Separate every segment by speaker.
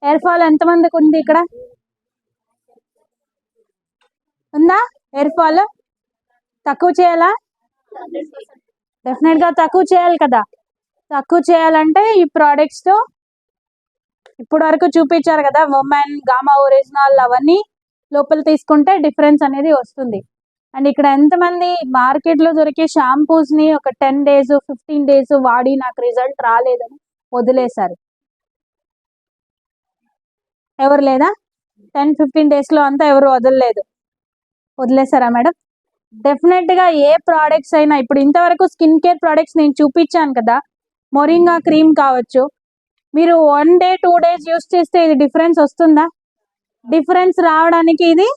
Speaker 1: Hair fall ఎంతమందికి ఉంది ఇక్కడ? ఉందా హెయిర్ ఫాల్? తక్కువ చేయాలా? డెఫినెట్ గా తక్కువ చేయాలి కదా. తక్కువ చేయాలంటే ఈ ప్రోడక్ట్స్ తో ఇప్పుడు వరకు చూపించారు కదా, ఉమెన్ గామా ఒరిజినల్ అవన్నీ లోపల తీసుకుంటే డిఫరెన్స్ అనేది వస్తుంది. అండ్ ఇక్కడ ఎంతమంది మార్కెట్ లో దొరికే షాంపూస్ ని ఒక 10 days 15 days వాడి నాకు రిజల్ట్ రాలేదని వదిలేశారు? ఎవరు లేదా? 10-15 days లో అంతా ఎవరు వదిలేసారా మేడం? డెఫినెట్ గా ఏ ప్రోడక్ట్స్ అయినా ఇప్పుడు ఇంతవరకు స్కిన్ కేర్ ప్రోడక్ట్స్ నేను చూపించాను కదా, మొరింగా క్రీమ్ కావచ్చు, మీరు 1 day 2 days యూస్ చేస్తే ఇది డిఫరెన్స్ వస్తుందా? డిఫరెన్స్ రావడానికి ఇది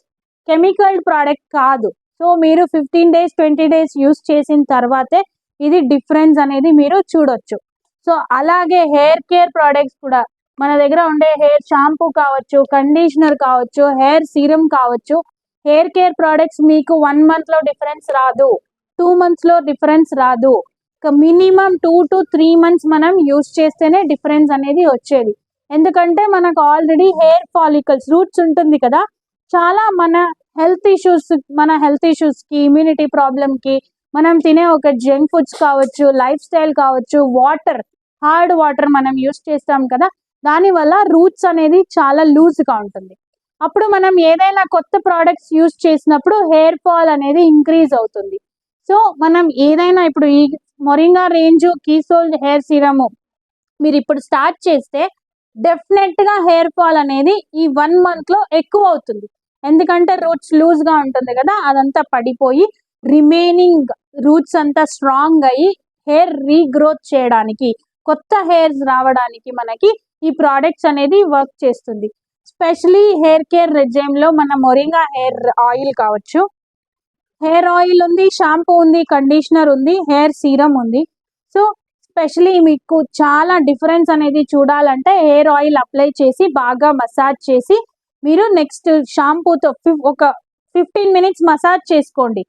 Speaker 1: కెమికల్ ప్రోడక్ట్ కాదు. సో మీరు 15 days 20 days యూస్ చేసిన తర్వాతే ఇది డిఫరెన్స్ అనేది మీరు చూడొచ్చు. సో అలాగే హెయిర్ కేర్ ప్రోడక్ట్స్ కూడా మన దగ్గర ఉండే హెయిర్ షాంపూ కావచ్చు, కండిషనర్ కావచ్చు, హెయిర్ సీరం కావచ్చు, హెయిర్ కేర్ ప్రోడక్ట్స్ మీకు 1 month లో డిఫరెన్స్ రాదు, 2 months లో డిఫరెన్స్ రాదు. మినిమం 2 to 3 months మనం యూస్ చేస్తేనే డిఫరెన్స్ అనేది వచ్చేది. ఎందుకంటే మనకు ఆల్రెడీ హెయిర్ ఫాలికల్స్ రూట్స్ ఉంటుంది కదా, చాలా మన హెల్త్ ఇష్యూస్ కి, ఇమ్యూనిటీ ప్రాబ్లమ్ కి, మనం తినే ఒక జంక్ ఫుడ్స్ కావచ్చు, లైఫ్ స్టైల్ కావచ్చు, హార్డ్ వాటర్ మనం యూస్ చేస్తాం కదా, దానివల్ల రూట్స్ అనేది చాలా లూజ్ గా ఉంటుంది. అప్పుడు మనం ఏదైనా కొత్త ప్రోడక్ట్స్ యూస్ చేసినప్పుడు హెయిర్ ఫాల్ అనేది ఇంక్రీజ్ అవుతుంది. సో మనం ఏదైనా ఇప్పుడు ఈ మొరింగా రేంజ్ కీసోల్ హెయిర్ సీరమ్ మీరు ఇప్పుడు స్టార్ట్ చేస్తే డెఫినెట్ గా హెయిర్ ఫాల్ అనేది ఈ 1 month లో ఎక్కువ అవుతుంది. ఎందుకంటే రూట్స్ లూజ్ గా ఉంటుంది కదా, అదంతా పడిపోయి రిమైనింగ్ రూట్స్ అంతా స్ట్రాంగ్ అయ్యి హెయిర్ రీగ్రోత్ చేయడానికి, కొత్త హెయిర్స్ రావడానికి మనకి ఈ ప్రోడక్ట్స్ అనేది వర్క్ చేస్తుంది. స్పెషలీ హెయిర్ కేర్ రెజ్యూమ్ లో మన మొరింగా హెయిర్ ఆయిల్ కావచ్చు, హెయిర్ ఆయిల్ ఉంది, షాంపూ ఉంది, కండిషనర్ ఉంది, హెయిర్ సీరం ఉంది. సో స్పెషలీ మీకు చాలా డిఫరెన్స్ అనేది చూడాలంటే హెయిర్ ఆయిల్ అప్లై చేసి బాగా మసాజ్ చేసి మీరు నెక్స్ట్ షాంపూతో ఒక 15 minutes మసాజ్ చేసుకోండి.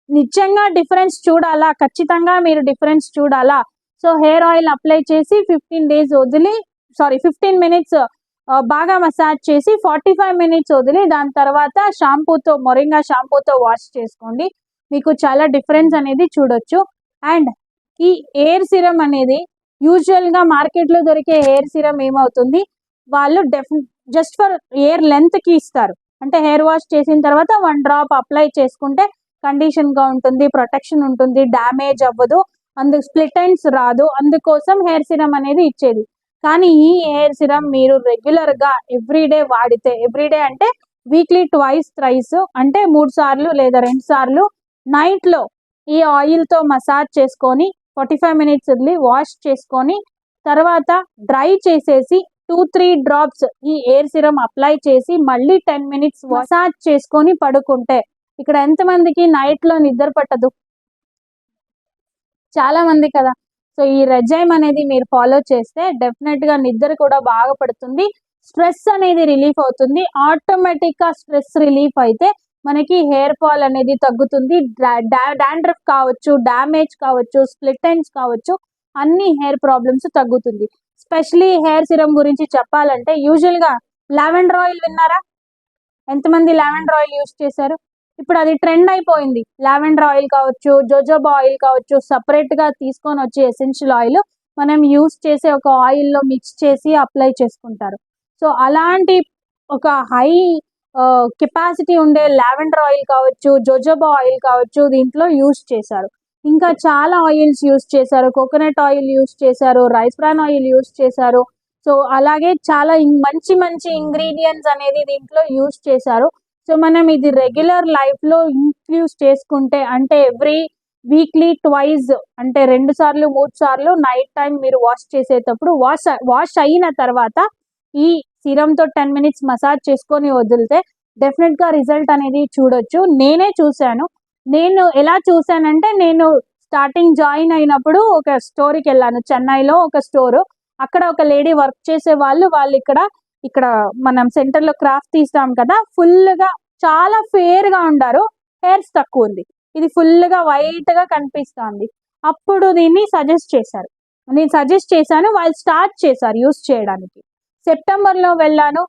Speaker 1: నిజంగా డిఫరెన్స్ చూడాలా, ఖచ్చితంగా మీరు డిఫరెన్స్ చూడాలా, సో హెయిర్ ఆయిల్ అప్లై చేసి 15 minutes బాగా మసాజ్ చేసి 45 minutes వదిలి దాని తర్వాత మొరింగా షాంపూతో వాష్ చేసుకోండి. మీకు చాలా డిఫరెన్స్ అనేది చూడొచ్చు. అండ్ ఈ హెయిర్ సిరం అనేది యూజువల్ గా మార్కెట్ లో దొరికే హెయిర్ సిరం ఏమవుతుంది, వాళ్ళు జస్ట్ ఫర్ హెయిర్ లెంత్ కి ఇస్తారు. అంటే హెయిర్ వాష్ చేసిన తర్వాత 1 drop అప్లై చేసుకుంటే కండిషన్ గా ఉంటుంది, ప్రొటెక్షన్ ఉంటుంది, డ్యామేజ్ అవ్వదు, స్ప్లిట్ ఎండ్స్ రాదు, అందుకోసం హెయిర్ సిరం అనేది ఇచ్చేది. కానీ ఈ హెయిర్ సిరం మీరు రెగ్యులర్ గా ఎవ్రీడే వాడితే, ఎవ్రీడే అంటే వీక్లీ 2-3 అంటే 3 సార్లు లేదా 2 సార్లు నైట్ లో ఈ ఆయిల్ తో మసాజ్ చేసుకొని 45 minutes వదిలి వాష్ చేసుకొని తర్వాత డ్రై చేసేసి 2-3 drops ఈ హెయిర్ సిరం అప్లై చేసి మళ్ళీ 10 minutes మసాజ్ చేసుకొని పడుకుంటే, ఇక్కడ ఎంతమందికి నైట్ లో నిద్ర పట్టదు? చాలా మంది కదా. సో ఈ రెజైమ్ అనేది మీరు ఫాలో చేస్తే డెఫినెట్ గా నిద్ర కూడా బాగా పడుతుంది, స్ట్రెస్ అనేది రిలీఫ్ అవుతుంది. ఆటోమేటిక్ గా స్ట్రెస్ రిలీఫ్ అయితే మనకి హెయిర్ ఫాల్ అనేది తగ్గుతుంది. డాండ్రఫ్ కావచ్చు, డ్యామేజ్ కావచ్చు, స్ప్లిట్ ఎండ్స్ కావచ్చు, అన్ని హెయిర్ ప్రాబ్లమ్స్ తగ్గుతుంది. స్పెషలీ హెయిర్ సిరం గురించి చెప్పాలంటే యూజువల్ గా లావెండర్ ఆయిల్ విన్నారా? ఎంతమంది లావెండర్ ఆయిల్ యూస్ చేశారు? ఇప్పుడు అది ట్రెండ్ అయిపోయింది. లావెండర్ ఆయిల్ కావచ్చు, జోజోబా ఆయిల్ కావచ్చు, సపరేట్ గా తీసుకొని వచ్చే ఎసెన్షియల్ ఆయిల్ మనం యూస్ చేసే ఒక ఆయిల్ లో మిక్స్ చేసి అప్లై చేసుకుంటారు. సో అలాంటి ఒక హై కెపాసిటీ ఉండే లావెండర్ ఆయిల్ కావచ్చు, జోజోబా ఆయిల్ కావచ్చు దీంట్లో యూస్ చేశారు. ఇంకా చాలా ఆయిల్స్ యూస్ చేశారు, కోకోనట్ ఆయిల్ యూస్ చేశారు, రైస్ బ్రాన్ ఆయిల్ యూస్ చేశారు. సో అలాగే చాలా మంచి మంచి ఇంగ్రీడియంట్స్ అనేది దీంట్లో యూస్ చేశారు. సో మనం ఇది రెగ్యులర్ లైఫ్ లో ఇంక్లూడ్ చేసుకుంటే, అంటే ఎవ్రీ వీక్లీ 2 అంటే 2 సార్లు 3 సార్లు నైట్ టైం మీరు వాష్ చేసేటప్పుడు వాష్ అయిన తర్వాత ఈ సిరం తో 10 minutes మసాజ్ చేసుకొని వదిలితే డెఫినెట్ గా రిజల్ట్ అనేది చూడొచ్చు. నేనే చూశాను. నేను ఎలా చూశానంటే, నేను స్టార్టింగ్ జాయిన్ అయినప్పుడు ఒక స్టోర్కి వెళ్ళాను, చెన్నైలో ఒక స్టోర్. అక్కడ ఒక లేడీ వర్క్ చేసే వాళ్ళు ఇక్కడ మనం సెంటర్ లో క్రాఫ్ట్ తీస్తాం కదా, ఫుల్ గా చాలా ఫేర్ గా ఉండారు, హెయిర్స్ తక్కువ ఉంది, ఇది ఫుల్ గా వైట్ గా కనిపిస్తుంది. అప్పుడు దీన్ని సజెస్ట్ చేశారు, నేను సజెస్ట్ చేశాను, వాళ్ళు స్టార్ట్ చేశారు యూస్ చేయడానికి. సెప్టెంబర్లో వెళ్ళాను,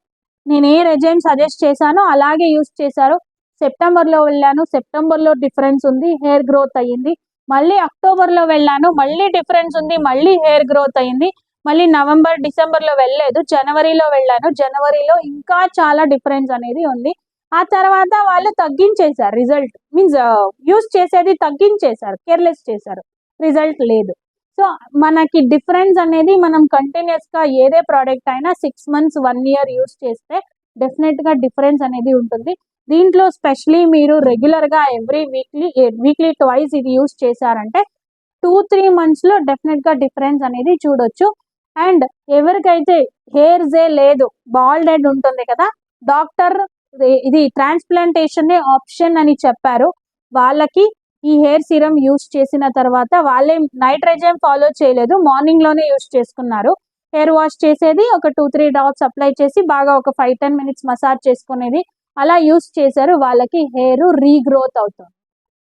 Speaker 1: నేను ఏ రెజైమ్ సజెస్ట్ చేశానో అలాగే యూస్ చేశారు. సెప్టెంబర్లో వెళ్ళాను, సెప్టెంబర్లో డిఫరెన్స్ ఉంది, హెయిర్ గ్రోత్ అయ్యింది. మళ్ళీ అక్టోబర్లో వెళ్ళాను, మళ్ళీ డిఫరెన్స్ ఉంది, మళ్ళీ హెయిర్ గ్రోత్ అయ్యింది. మళ్ళీ నవంబర్ డిసెంబర్లో వెళ్ళలేదు, జనవరిలో వెళ్ళాను, జనవరిలో ఇంకా చాలా డిఫరెన్స్ అనేది ఉంది. ఆ తర్వాత వాళ్ళు తగ్గించేశారు, రిజల్ట్ మీన్స్ యూస్ చేసేది తగ్గించేశారు, కేర్లెస్ చేశారు, రిజల్ట్ లేదు. సో మనకి డిఫరెన్స్ అనేది మనం కంటిన్యూస్ గా ఏదే ప్రోడక్ట్ అయినా 6 months 1 year యూస్ చేస్తే డెఫినెట్ గా డిఫరెన్స్ అనేది ఉంటుంది. దీంట్లో స్పెషలీ మీరు రెగ్యులర్ గా ఎవ్రీ వీక్లీ ట్వైస్ ఇది యూస్ చేశారంటే 2-3 months లో డెఫినెట్ గా డిఫరెన్స్ అనేది చూడొచ్చు. అండ్ ఎవరికైతే హెయిర్సే లేదు, బాల్డ్ హెడ్ ఉంటుంది కదా, డాక్టర్ ఇది ట్రాన్స్ప్లాంటేషన్ ఆప్షన్ అని చెప్పారు. వాళ్ళకి ఈ హెయిర్ సీరం యూస్ చేసిన తర్వాత వాళ్ళే నైట్ రెజైమ్ ఫాలో చేయలేదు, మార్నింగ్ లోనే యూస్ చేసుకున్నారు. హెయిర్ వాష్ చేసేది, ఒక 2-3 డ్రాప్స్ అప్లై చేసి బాగా ఒక 5-10 minutes మసాజ్ చేసుకునేది, అలా యూస్ చేశారు. వాళ్ళకి హెయిర్ రీగ్రోత్ అవుతుంది.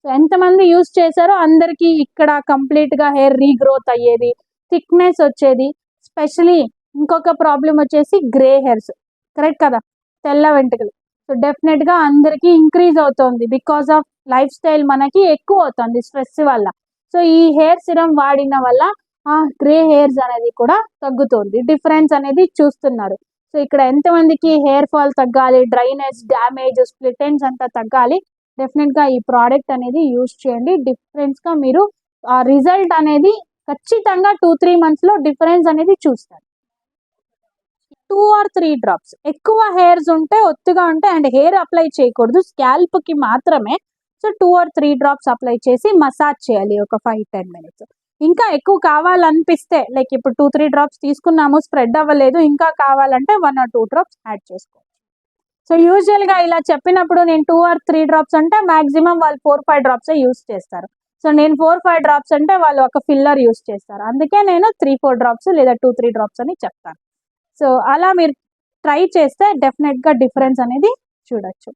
Speaker 1: సో ఎంతమంది యూస్ చేశారో అందరికి ఇక్కడ కంప్లీట్ గా హెయిర్ రీగ్రోత్ అయ్యేది, థిక్నెస్ వచ్చేది. స్పెషలీ ఇంకొక ప్రాబ్లం వచ్చేసి గ్రే హెయిర్స్, కరెక్ట్ కదా, తెల్ల వెంట్రుకలు. సో డెఫినెట్ గా అందరికి ఇంక్రీజ్ అవుతుంది బికాస్ ఆఫ్ లైఫ్ స్టైల్ మనకి ఎక్కువ అవుతుంది స్ట్రెస్ వల్ల. సో ఈ హెయిర్ సిరం వాడిన వల్ల ఆ గ్రే హెయిర్స్ అనేది కూడా తగ్గుతుంది, డిఫరెన్స్ అనేది చూస్తున్నారు. సో ఇక్కడ ఎంతమందికి హెయిర్ ఫాల్ తగ్గాలి, డ్రైనెస్, డ్యామేజ్, స్ప్లిట్ ఎండ్స్ అంతా తగ్గాలి, డెఫినెట్ గా ఈ ప్రోడక్ట్ అనేది యూస్ చేయండి. డిఫరెన్స్ గా మీరు ఆ రిజల్ట్ అనేది ఖచ్చితంగా 2-3 months లో డిఫరెన్స్ అనేది చూస్తారు. 2 or 3 డ్రాప్స్, ఎక్కువ హెయిర్స్ ఉంటే ఒత్తుగా ఉంటే అండ్ హెయిర్ అప్లై చేయకూడదు, స్కాల్ప్ కి మాత్రమే. సో 2 or 3 డ్రాప్స్ అప్లై చేసి మసాజ్ చేయాలి ఒక 5-10 minutes. ఇంకా ఎక్కువ కావాలనిపిస్తే లైక్ ఇప్పుడు 2-3 డ్రాప్స్ తీసుకున్నాము, స్ప్రెడ్ అవ్వలేదు, ఇంకా కావాలంటే 1 or 2 డ్రాప్స్ యాడ్ చేసుకోవచ్చు. సో యూజువల్ గా ఇలా చెప్పినప్పుడు నేను 2 or 3 డ్రాప్స్ అంటే మాక్సిమం వాళ్ళు 4-5 డ్రాప్స్ యూస్ చేస్తారు. సో నేను 4-5 డ్రాప్స్ అంటే వాళ్ళు ఒక ఫిల్లర్ యూస్ చేస్తారు, అందుకే నేను 3-4 డ్రాప్స్ లేదా 2-3 డ్రాప్స్ అని చెప్తాను. సో అలా మీరు ట్రై చేస్తే డెఫినెట్ గా డిఫరెన్స్ అనేది చూడొచ్చు.